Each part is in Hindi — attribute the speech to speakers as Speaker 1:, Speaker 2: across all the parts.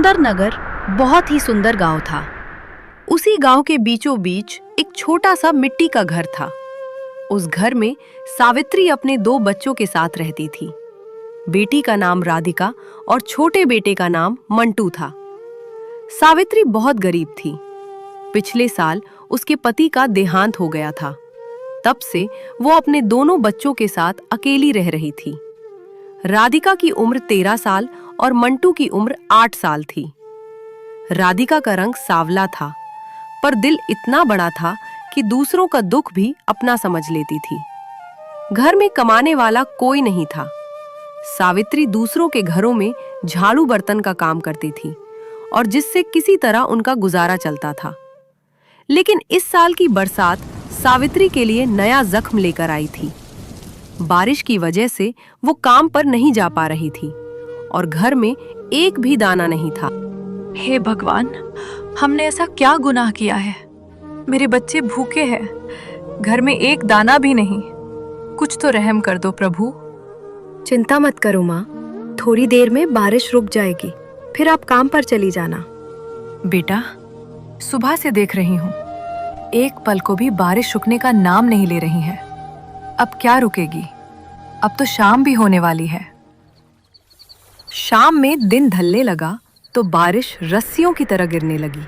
Speaker 1: सुंदर नगर बहुत ही सुंदर गांव था। उसी गांव के बीचों बीच एक छोटा सा मिट्टी का घर था। उस घर में सावित्री अपने 2 बच्चों के साथ रहती थी। बेटी का नाम राधिका और छोटे बेटे का नाम मंटू था। सावित्री बहुत गरीब थी। पिछले साल उसके पति का देहांत हो गया था। तब से वो अपने दोनों बच्चों के साथ अकेली रह रही थी। राधिका की उम्र 13 साल और मंटू की उम्र 8 साल थी। राधिका का रंग सांवला था, पर दिल इतना बड़ा था कि दूसरों का दुख भी अपना समझ लेती थी। घर में कमाने वाला कोई नहीं था। सावित्री दूसरों के घरों में झाड़ू बर्तन का काम करती थी और जिससे किसी तरह उनका गुजारा चलता था। लेकिन इस साल की बरसात सावित्री के लिए नया जख्म लेकर आई थी। बारिश की वजह से वो काम पर नहीं जा पा रही थी और घर में एक भी दाना नहीं था।
Speaker 2: हे भगवान, हमने ऐसा क्या गुनाह किया है? मेरे बच्चे भूखे हैं, घर में एक दाना भी नहीं। कुछ तो रहम कर दो प्रभु।
Speaker 3: चिंता मत करो माँ, थोड़ी देर में बारिश रुक जाएगी, फिर आप काम पर चली जाना।
Speaker 2: बेटा, सुबह से देख रही हूँ, एक पल को भी बारिश रुकने का नाम नहीं ले रही है। अब क्या रुकेगी? अब तो शाम भी होने वाली है। शाम में दिन ढलने लगा तो बारिश रस्सियों की तरह गिरने लगी।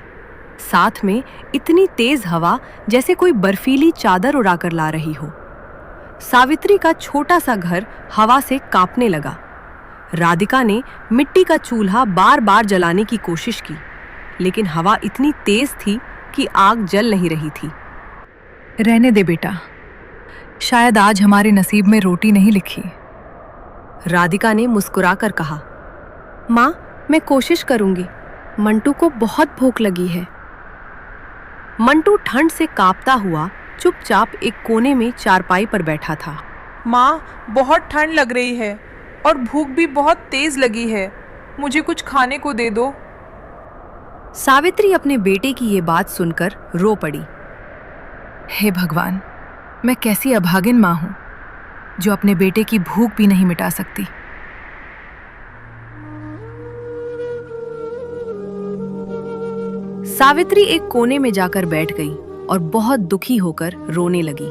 Speaker 2: साथ में इतनी तेज हवा जैसे कोई बर्फीली चादर उड़ाकर ला रही हो। सावित्री का छोटा सा घर हवा से कांपने लगा। राधिका ने मिट्टी का चूल्हा बार बार जलाने की कोशिश की, लेकिन हवा इतनी तेज थी कि आग जल नहीं रही थी। रहने दे बेटा, शायद आज हमारे नसीब में रोटी नहीं लिखी।
Speaker 3: राधिका ने मुस्कुराकर कहा, माँ मैं कोशिश करूंगी, मंटू को बहुत भूख लगी है।
Speaker 1: मंटू ठंड से कांपता हुआ चुपचाप एक कोने में चारपाई पर बैठा था।
Speaker 4: माँ, बहुत ठंड लग रही है और भूख भी बहुत तेज लगी है, मुझे कुछ खाने को दे दो।
Speaker 1: सावित्री अपने बेटे की ये बात सुनकर रो पड़ी।
Speaker 2: हे भगवान, मैं कैसी अभागिन माँ हूँ जो अपने बेटे की भूख भी नहीं मिटा सकती।
Speaker 1: सावित्री एक कोने में जाकर बैठ गई और बहुत दुखी होकर रोने लगी।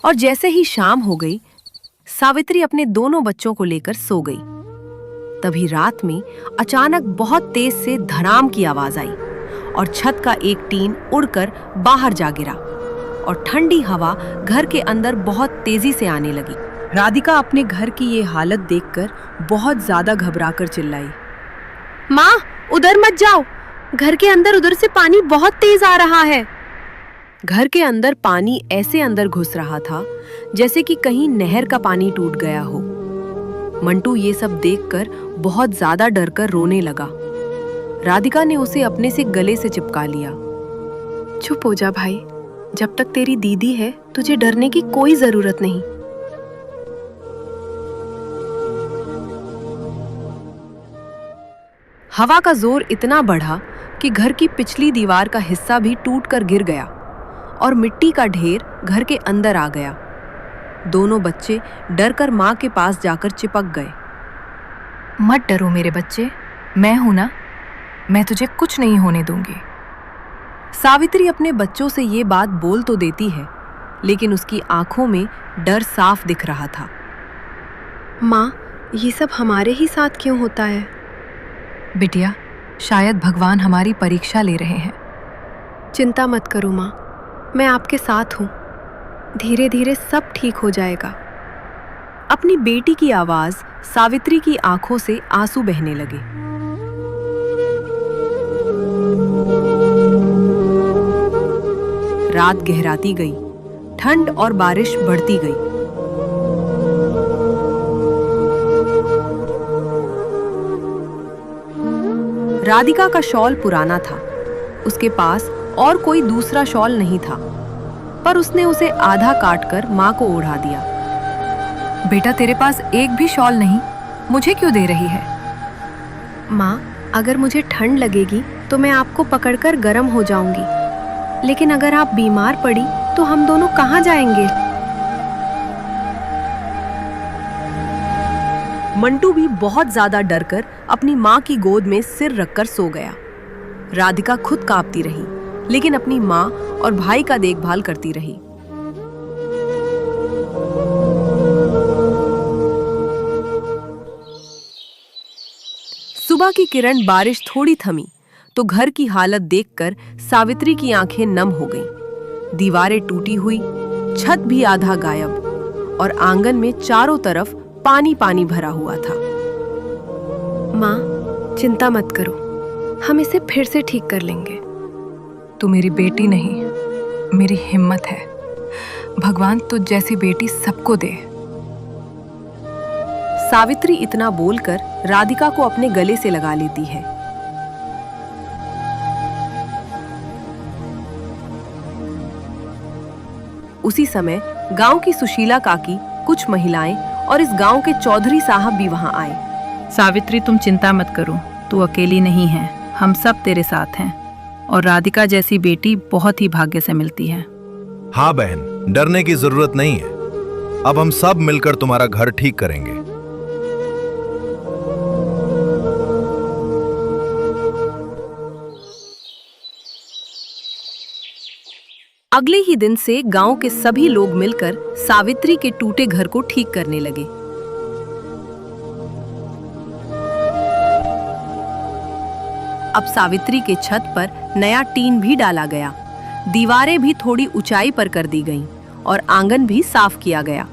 Speaker 1: और जैसे ही शाम हो गई, सावित्री अपने दोनों बच्चों को लेकर सो गई। तभी रात में अचानक बहुत तेज से धड़ाम की आवाज आई और छत का एक टीन उड़कर बाहर जा गिरा और ठंडी हवा घर के अंदर बहुत तेजी से आने लगी। राधिका अपने घर की ये हालत देखकर बहुत ज्यादा घबराकर चिल्लाई,
Speaker 3: माँ उधर मत जाओ, घर के अंदर उधर से पानी बहुत तेज आ रहा है।
Speaker 1: घर के अंदर पानी ऐसे अंदर घुस रहा था जैसे कि कहीं नहर का पानी टूट गया हो। मंटू ये सब देखकर बहुत ज्यादा डरकर रोने लगा। राधिका ने उसे अपने से गले से चिपका लिया।
Speaker 3: चुप हो जा भाई, जब तक तेरी दीदी है तुझे डरने की कोई जरूरत नहीं।
Speaker 1: हवा का जोर इतना बढ़ा कि घर की पिछली दीवार का हिस्सा भी टूटकर गिर गया और मिट्टी का ढेर घर के अंदर आ गया। दोनों बच्चे डरकर माँ के पास जाकर चिपक गए।
Speaker 2: मत डरो मेरे बच्चे, मैं हूं ना, मैं तुझे कुछ नहीं होने दूंगी।
Speaker 1: सावित्री अपने बच्चों से ये बात बोल तो देती है, लेकिन उसकी आंखों में डर साफ दिख रहा था।
Speaker 3: माँ, ये सब हमारे ही साथ क्यों होता है?
Speaker 2: बिटिया, शायद भगवान हमारी परीक्षा ले रहे हैं।
Speaker 3: चिंता मत करो माँ, मैं आपके साथ हूँ, धीरे धीरे सब ठीक हो जाएगा।
Speaker 1: अपनी बेटी की आवाज सावित्री की आंखों से आंसू बहने लगे। रात गहराती गई, ठंड और बारिश बढ़ती गई। राधिका का शॉल पुराना था, उसके पास और कोई दूसरा शॉल नहीं था, पर उसने उसे आधा काटकर माँ को ओढ़ा दिया।
Speaker 2: बेटा, तेरे पास एक भी शॉल नहीं, मुझे क्यों दे रही है?
Speaker 3: माँ, अगर मुझे ठंड लगेगी तो मैं आपको पकड़कर गर्म हो जाऊंगी, लेकिन अगर आप बीमार पड़ी तो हम दोनों कहाँ जाएंगे?
Speaker 1: मंटू भी बहुत ज्यादा डरकर अपनी माँ की गोद में सिर रखकर सो गया। राधिका खुद कांपती रही, लेकिन अपनी माँ और भाई का देखभाल करती रही। सुबह की किरण बारिश थोड़ी थमी तो घर की हालत देखकर सावित्री की आंखें नम हो गईं। दीवारें टूटी हुई, छत भी आधा गायब और आंगन में चारों तरफ पानी पानी भरा हुआ था।
Speaker 3: माँ, चिंता मत करो, हम इसे फिर से ठीक कर लेंगे।
Speaker 2: तू मेरी बेटी नहीं, मेरी हिम्मत है। भगवान तुझ जैसी बेटी सबको दे।
Speaker 1: सावित्री इतना बोलकर राधिका को अपने गले से लगा लेती है। उसी समय गांव की सुशीला काकी, कुछ महिलाएं और इस गांव के चौधरी साहब भी वहां आए।
Speaker 5: सावित्री, तुम चिंता मत करो, तू अकेली नहीं है, हम सब तेरे साथ हैं और राधिका जैसी बेटी बहुत ही भाग्य से मिलती है।
Speaker 6: हाँ बहन, डरने की जरूरत नहीं है। अब हम सब मिलकर तुम्हारा घर ठीक करेंगे।
Speaker 1: अगले ही दिन से गांव के सभी लोग मिलकर सावित्री के टूटे घर को ठीक करने लगे। अब सावित्री के छत पर नया टीन भी डाला गया, दीवारें भी थोड़ी ऊंचाई पर कर दी गईं और आंगन भी साफ किया गया।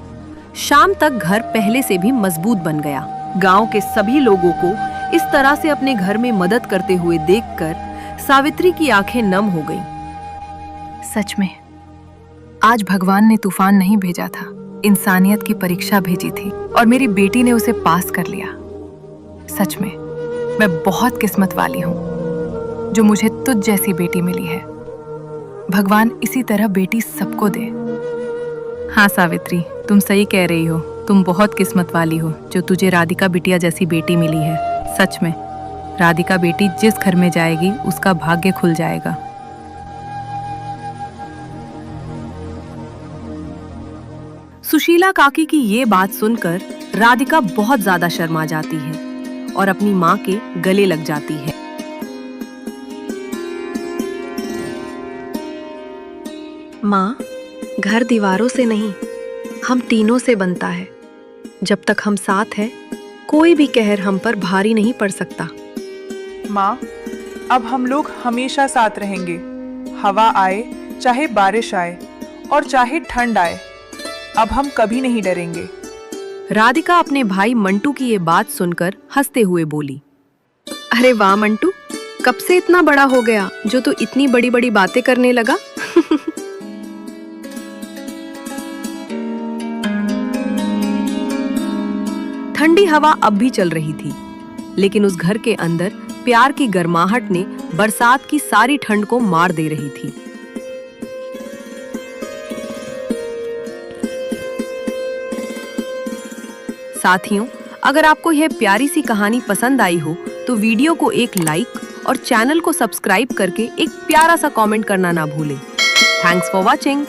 Speaker 1: शाम तक घर पहले से भी मजबूत बन गया। गांव के सभी लोगों को इस तरह से अपने घर में मदद करते हुए देखकर सावित्री की आंखें नम हो गईं।
Speaker 2: सच में आज भगवान ने तूफान नहीं भेजा था, इंसानियत की परीक्षा भेजी थी और मेरी बेटी ने उसे पास कर लिया। सच में मैं बहुत किस्मत वाली हूँ जो मुझे तुझ जैसी बेटी मिली है। भगवान इसी तरह बेटी सबको दे।
Speaker 5: हाँ सावित्री, तुम सही कह रही हो, तुम बहुत किस्मत वाली हो जो तुझे राधिका बिटिया जैसी बेटी मिली है। सच में राधिका बेटी जिस घर में जाएगी उसका भाग्य खुल जाएगा।
Speaker 1: सुशीला काकी की ये बात सुनकर राधिका बहुत ज्यादा शर्मा जाती है और अपनी माँ के गले लग जाती है।
Speaker 3: माँ, घर दीवारों से नहीं, हम टीनों से बनता है। जब तक हम साथ हैं, कोई भी कहर हम पर भारी नहीं पड़ सकता।
Speaker 4: माँ, अब हम लोग हमेशा साथ रहेंगे। हवा आए, चाहे बारिश आए और चाहे ठंड आए, अब हम कभी नहीं डरेंगे।
Speaker 1: राधिका अपने भाई मंटू की ये बात सुनकर हंसते हुए बोली,
Speaker 3: अरे वाह मंटू, कब से इतना बड़ा हो गया जो तू इतनी बड़ी बड़ी बातें करने लगा।
Speaker 1: ठंडी हवा अब भी चल रही थी, लेकिन उस घर के अंदर प्यार की गर्माहट ने बरसात की सारी ठंड को मार दे रही थी। साथियों, अगर आपको यह प्यारी सी कहानी पसंद आई हो तो वीडियो को एक लाइक और चैनल को सब्सक्राइब करके एक प्यारा सा कमेंट करना ना भूलें। Thanks for watching.